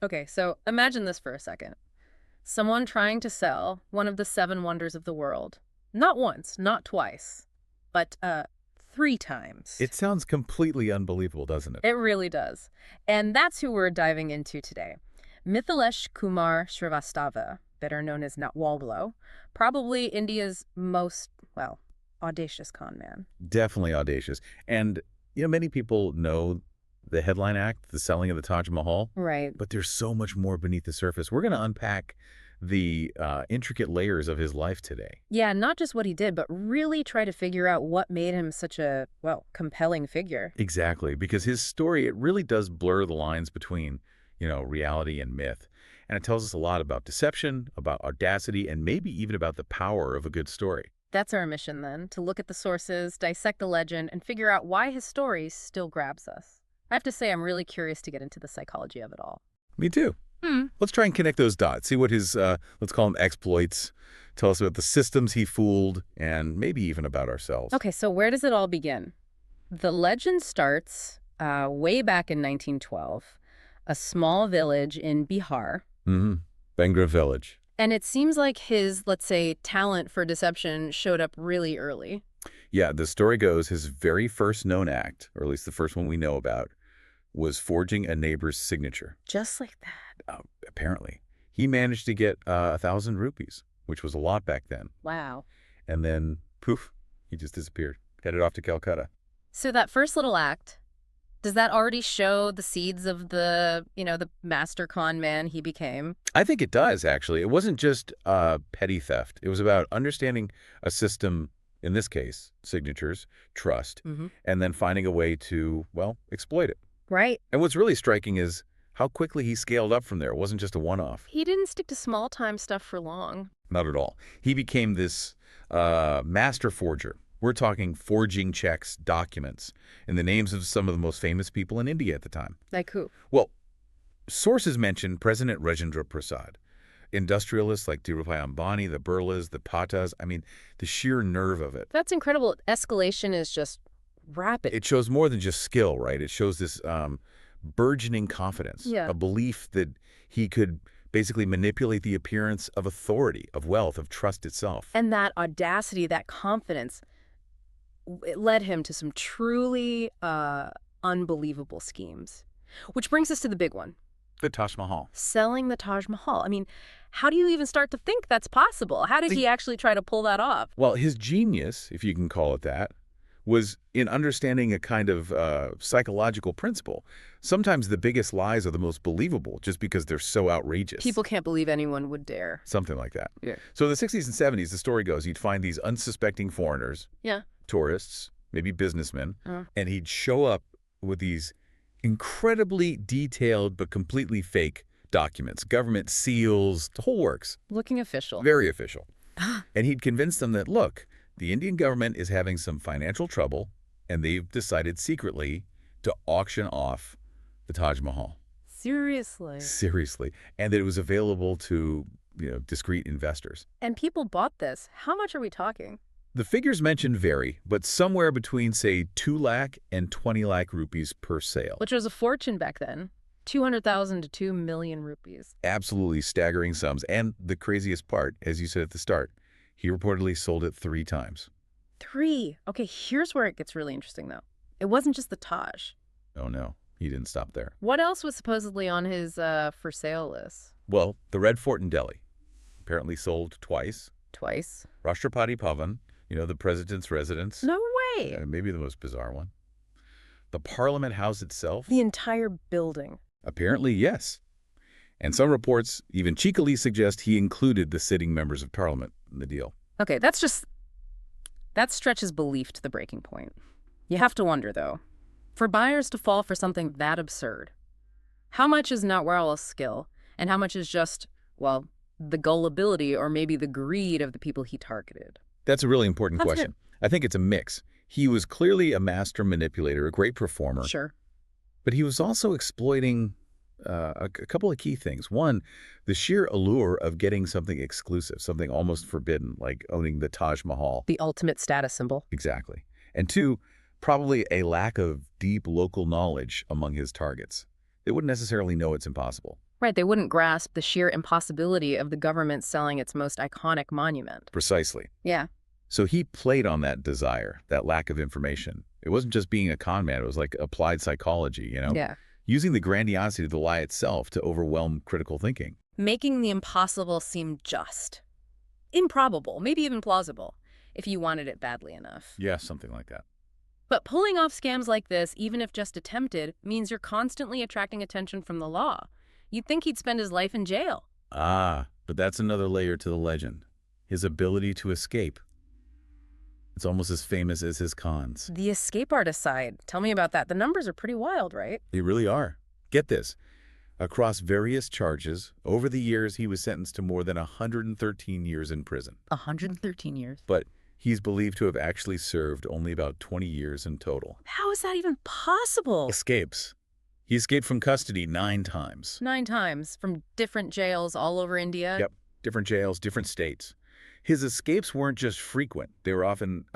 Okay, so imagine this for a second. Someone trying to sell one of the seven wonders of the world. Not once, not twice, but three times. It sounds completely unbelievable, doesn't it? It really does. And that's who we're diving into today. Mithilesh Kumar Srivastava, better known as Natwarlal, probably India's most, well, audacious con man. Definitely audacious. And, many people know the headline act, the selling of the Taj Mahal, Right. but there's so much more beneath the surface. We're going to unpack the intricate layers of his life today. Yeah, not just what he did, but really try to figure out what made him such a, well, compelling figure. Exactly, because his story, it really does blur the lines between, reality and myth. And it tells us a lot about deception, about audacity, and maybe even about the power of a good story. That's our mission then, to look at the sources, dissect the legend, and figure out why his story still grabs us. I have to say, I'm really curious to get into the psychology of it all. Me too. Hmm. Let's try and connect those dots, see what his, let's call them exploits, tell us about the systems he fooled, and maybe even about ourselves. Okay, so where does it all begin? The legend starts way back in 1912, a small village in Bihar. Mm-hmm. Bengra Village. And it seems like his, let's say, talent for deception showed up really early. Yeah, the story goes his very first known act, or at least the first one we know about, was forging a neighbor's signature. Just like that. Apparently. He managed to get 1,000 rupees, which was a lot back then. Wow. And then, poof, he just disappeared, headed off to Calcutta. So that first little act, does that already show the seeds of the master con man he became? I think it does, actually. It wasn't just petty theft. It was about understanding a system, in this case, signatures, trust, and then finding a way to, well, exploit it. Right. And what's really striking is how quickly he scaled up from there. It wasn't just a one-off. He didn't stick to small-time stuff for long. Not at all. He became this master forger. We're talking forging checks, documents, in the names of some of the most famous people in India at the time. Like who? Well, sources mention President Rajendra Prasad, industrialists like Dhirubhai Ambani, the Birlas, the Tatas. I mean, the sheer nerve of it. That's incredible. Escalation is just rapid. It shows more than just skill, right? It shows this burgeoning confidence, Yeah. a belief that he could basically manipulate the appearance of authority, of wealth, of trust itself. And that audacity, that confidence, it led him to some truly unbelievable schemes. Which brings us to the big one, The Taj Mahal. selling the Taj Mahal. I mean, how do you even start to think that's possible? How did he actually try to pull that off? Well, his genius, if you can call it that, was in understanding a kind of psychological principle. Sometimes the biggest lies are the most believable just because they're so outrageous. People can't believe anyone would dare. Something like that. Yeah. So in the 60s and 70s, the story goes, he'd find these unsuspecting foreigners, Yeah. tourists, maybe businessmen, Uh. and he'd show up with these incredibly detailed but completely fake documents, government seals, the whole works. Looking official. Very official. And he'd convince them that, look, the Indian government is having some financial trouble, and they've decided secretly to auction off the Taj Mahal. Seriously. Seriously. And that it was available to, discreet investors. And people bought this. How much are we talking? The figures mentioned vary, but somewhere between, say, 2 lakh and 20 lakh rupees per sale. Which was a fortune back then. 200,000 to 2 million rupees. Absolutely staggering sums. And the craziest part, as you said at the start, he reportedly sold it 3 times. 3. Okay, here's where it gets really interesting, though. It wasn't just the Taj. Oh, no. He didn't stop there. What else was supposedly on his for sale list? Well, the Red Fort in Delhi, apparently sold twice. Twice. Rashtrapati Bhavan, the president's residence. No way! Maybe the most bizarre one. The Parliament House itself. The entire building. Apparently, yes. And some reports even cheekily suggest he included the sitting members of Parliament in the deal. Okay, that stretches belief to the breaking point. You have to wonder, though, for buyers to fall for something that absurd, how much is Natwarlal's skill, and how much is just, well, the gullibility or maybe the greed of the people he targeted? That's a really important That's question. I think it's a mix. He was clearly a master manipulator, a great performer. Sure. But he was also exploiting a couple of key things. One, the sheer allure of getting something exclusive, something almost forbidden, like owning the Taj Mahal. The ultimate status symbol. Exactly. And two, probably a lack of deep local knowledge among his targets. They wouldn't necessarily know it's impossible. Right, they wouldn't grasp the sheer impossibility of the government selling its most iconic monument. Precisely. Yeah. So he played on that desire, that lack of information. It wasn't just being a con man. It was like applied psychology, Yeah. using the grandiosity of the lie itself to overwhelm critical thinking. Making the impossible seem just. Improbable, maybe even plausible, if you wanted it badly enough. Yeah, something like that. But pulling off scams like this, even if just attempted, means you're constantly attracting attention from the law. You'd think he'd spend his life in jail. Ah, but that's another layer to the legend. His ability to escape. It's almost as famous as his cons. The escape artist side. Tell me about that. The numbers are pretty wild, right? They really are. Get this. Across various charges, over the years he was sentenced to more than 113 years in prison. 113 years. But he's believed to have actually served only about 20 years in total. How is that even possible? Escapes. He escaped from custody 9 times. 9 times from different jails all over India? Yep, different jails, different states. His escapes weren't just frequent. They were often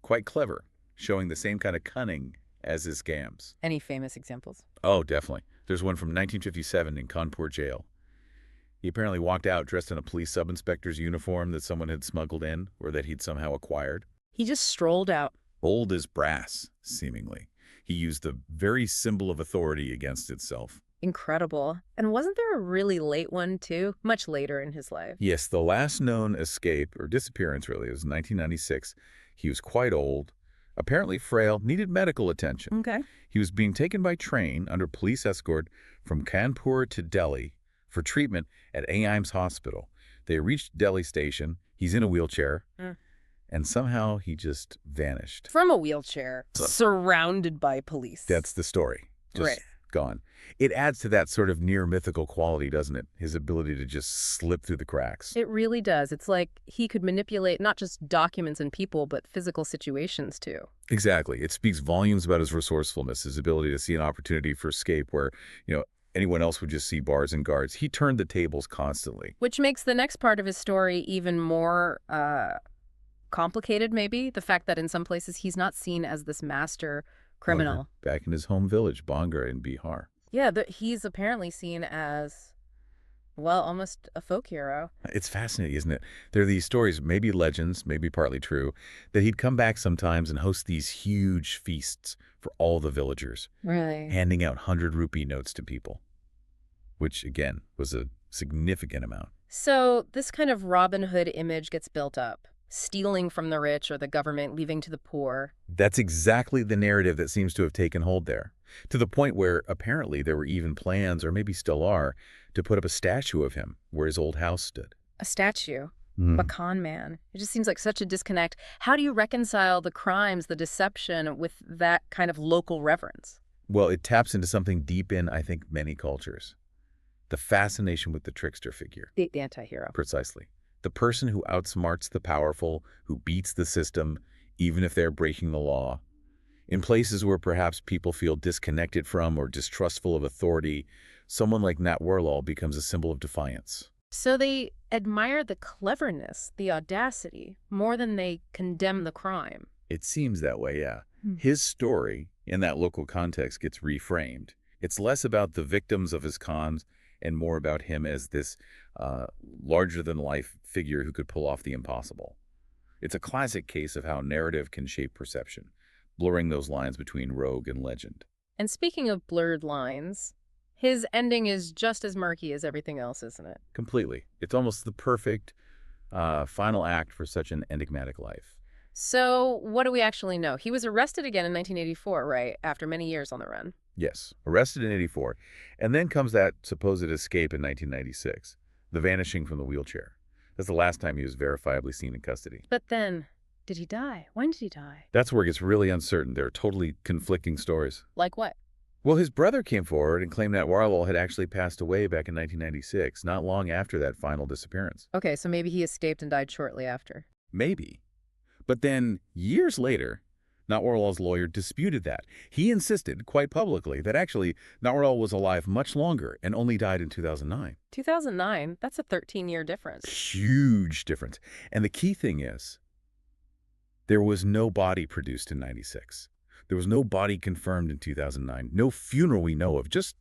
quite clever, showing the same kind of cunning as his scams. Any famous examples? Oh, definitely. There's one from 1957 in Kanpur jail. He apparently walked out dressed in a police sub-inspector's uniform that someone had smuggled in or that he'd somehow acquired. He just strolled out. Bold as brass, seemingly. He used the very symbol of authority against itself. Incredible. And wasn't there a really late one, too? Much later in his life. Yes, the last known escape, or disappearance really, was 1996. He was quite old, apparently frail, needed medical attention. Okay. He was being taken by train under police escort from Kanpur to Delhi for treatment at AIIMS Hospital. They reached Delhi station. He's in a wheelchair. And somehow he just vanished. From a wheelchair, surrounded by police. That's the story. Just gone. It adds to that sort of near mythical quality, doesn't it? His ability to just slip through the cracks. It really does. It's like he could manipulate not just documents and people, but physical situations, too. Exactly. It speaks volumes about his resourcefulness, his ability to see an opportunity for escape where, anyone else would just see bars and guards. He turned the tables constantly. Which makes the next part of his story even more complicated, maybe. The fact that in some places he's not seen as this master criminal. Back in his home village, Bhangra in Bihar. Yeah, he's apparently seen as, well, almost a folk hero. It's fascinating, isn't it? There are these stories, maybe legends, maybe partly true, that he'd come back sometimes and host these huge feasts for all the villagers. Really? Handing out 100-rupee notes to people, which, again, was a significant amount. So this kind of Robin Hood image gets built up. Stealing from the rich or the government, leaving to the poor. That's exactly the narrative that seems to have taken hold there, to the point where apparently there were even plans, or maybe still are, to put up a statue of him where his old house stood. A statue? A con man. It just seems like such a disconnect. How do you reconcile the crimes, the deception, with that kind of local reverence? Well, it taps into something deep in, I think, many cultures. The fascination with the trickster figure. The anti-hero. Precisely. The person who outsmarts the powerful, who beats the system, even if they're breaking the law. In places where perhaps people feel disconnected from or distrustful of authority, someone like Natwarlal becomes a symbol of defiance. So they admire the cleverness, the audacity, more than they condemn the crime. It seems that way, yeah. His story, in that local context, gets reframed. It's less about the victims of his cons and more about him as this larger-than-life figure who could pull off the impossible. It's a classic case of how narrative can shape perception, blurring those lines between rogue and legend. And speaking of blurred lines, his ending is just as murky as everything else, isn't it? Completely. It's almost the perfect final act for such an enigmatic life. So what do we actually know? He was arrested again in 1984, right? After many years on the run. Yes, arrested in '84. And then comes that supposed escape in 1996, the vanishing from the wheelchair. That's the last time he was verifiably seen in custody. But then, did he die? When did he die? That's where it gets really uncertain. There are totally conflicting stories. Like what? Well, his brother came forward and claimed that Natwarlal had actually passed away back in 1996, not long after that final disappearance. Okay, so maybe he escaped and died shortly after. Maybe. But then, years later, Natwarlal's lawyer disputed that. He insisted, quite publicly, that actually Natwarlal was alive much longer and only died in 2009. 2009? That's a 13-year difference. Huge difference. And the key thing is, there was no body produced in '96. There was no body confirmed in 2009. No funeral we know of. Just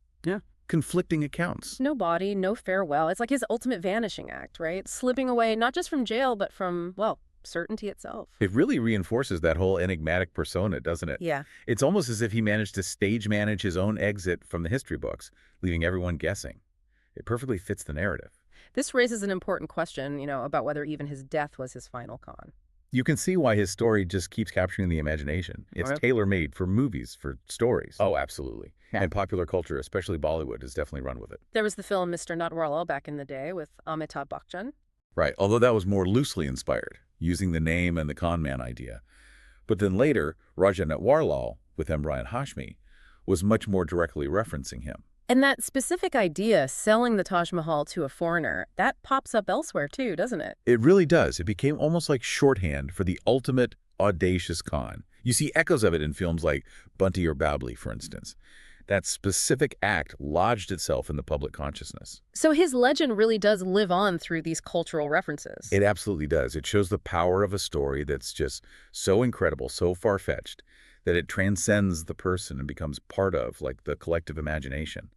conflicting accounts. No body, no farewell. It's like his ultimate vanishing act, right? Slipping away not just from jail, but from, well, certainty itself. It really reinforces that whole enigmatic persona, doesn't it? Yeah. It's almost as if he managed to stage manage his own exit from the history books, leaving everyone guessing. It perfectly fits the narrative. This raises an important question, about whether even his death was his final con. You can see why his story just keeps capturing the imagination. It's Right. tailor-made for movies, for stories. Oh, absolutely. Yeah. And popular culture, especially Bollywood, has definitely run with it. There was the film Mr. Natwarlal back in the day with Amitabh Bachchan. Right, although that was more loosely inspired, using the name and the con man idea. But then later, Raja Natwarlal, with Imran Hashmi, was much more directly referencing him. And that specific idea, selling the Taj Mahal to a foreigner, that pops up elsewhere too, doesn't it? It really does. It became almost like shorthand for the ultimate audacious con. You see echoes of it in films like Bunty or Babli, for instance. That specific act lodged itself in the public consciousness. So his legend really does live on through these cultural references. It absolutely does. It shows the power of a story that's just so incredible, so far-fetched, that it transcends the person and becomes part of, like, the collective imagination.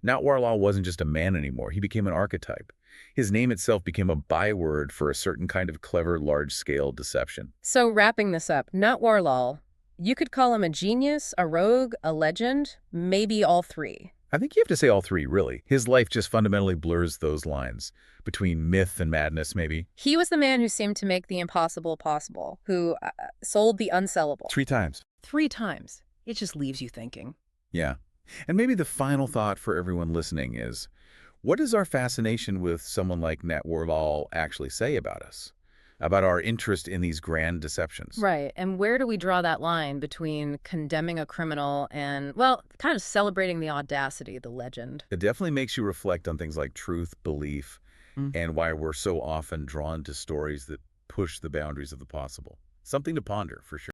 Natwarlal wasn't just a man anymore. He became an archetype. His name itself became a byword for a certain kind of clever, large-scale deception. So wrapping this up, Natwarlal, you could call him a genius, a rogue, a legend, maybe all three. I think you have to say all three, really. His life just fundamentally blurs those lines between myth and madness, maybe. He was the man who seemed to make the impossible possible, who sold the unsellable. 3 times. 3 times. It just leaves you thinking. Yeah. And maybe the final thought for everyone listening is, what does our fascination with someone like Natwarlal actually say about us? About our interest in these grand deceptions? Right. And where do we draw that line between condemning a criminal and, well, kind of celebrating the audacity, the legend? It definitely makes you reflect on things like truth, belief, Mm. and why we're so often drawn to stories that push the boundaries of the possible. Something to ponder, for sure.